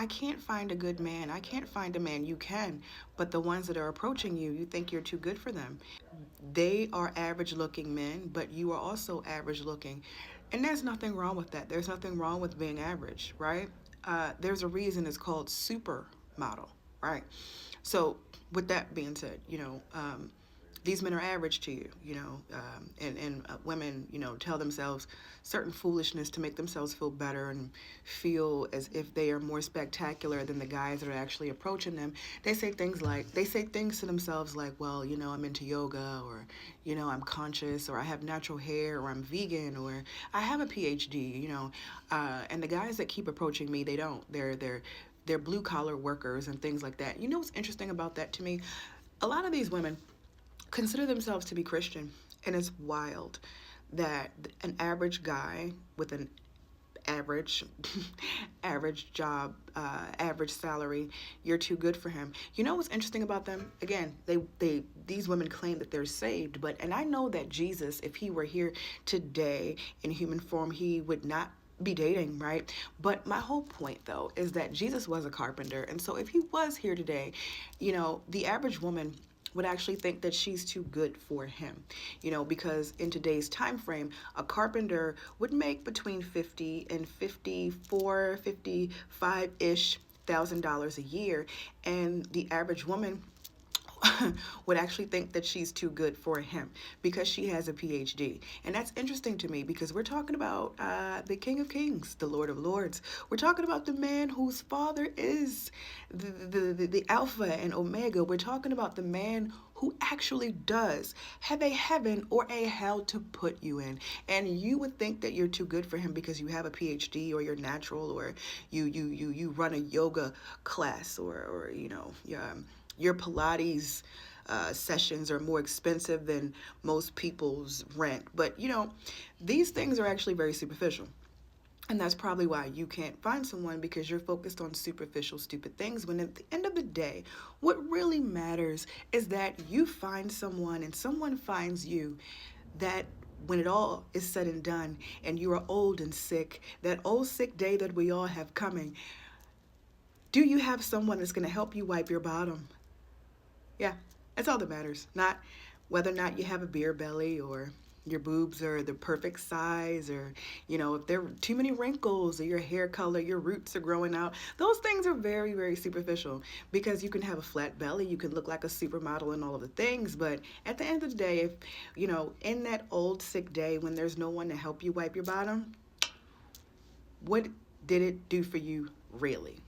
I can't find a good man. I can't find a man. You can, but the ones that are approaching you, you think you're too good for them. They are average looking men, but you are also average looking. And there's nothing wrong with that. There's nothing wrong with being average, right? There's a reason it's called supermodel, right? So, with that being said, these men are average to you, and women, tell themselves certain foolishness to make themselves feel better and feel as if they are more spectacular than the guys that are actually approaching them. They say things to themselves like, well, I'm into yoga, or, I'm conscious, or I have natural hair, or I'm vegan, or I have a PhD, and the guys that keep approaching me, they don't. They're blue collar workers and things like that. You know what's interesting about that to me? A lot of these women consider themselves to be Christian, and it's wild that an average guy with an average average job, average salary, you're too good for him. You know what's interesting about them? Again, these women claim that they're saved, and I know that Jesus, if he were here today in human form, he would not be dating, right? But my whole point though is that Jesus was a carpenter, and so if he was here today, the average woman would actually think that she's too good for him, because in today's time frame, a carpenter would make between 50 and 54, 55-ish thousand dollars a year, and the average woman would actually think that she's too good for him because she has a PhD. And that's interesting to me because we're talking about the King of Kings, the Lord of Lords. We're talking about the man whose father is the Alpha and Omega. We're talking about the man who actually does have a heaven or a hell to put you in. And you would think that you're too good for him because you have a PhD, or you're natural, or you run a yoga class, or your Pilates sessions are more expensive than most people's rent. But, these things are actually very superficial. And that's probably why you can't find someone, because you're focused on superficial, stupid things. When at the end of the day, what really matters is that you find someone and someone finds you, that when it all is said and done and you are old and sick, that old sick day that we all have coming, do you have someone that's going to help you wipe your bottom? Yeah, that's all that matters. Not whether or not you have a beer belly, or your boobs are the perfect size, or, if there are too many wrinkles, or your hair color, your roots are growing out. Those things are very, very superficial, because you can have a flat belly, you can look like a supermodel and all of the things. But at the end of the day, if, in that old sick day when there's no one to help you wipe your bottom, what did it do for you really?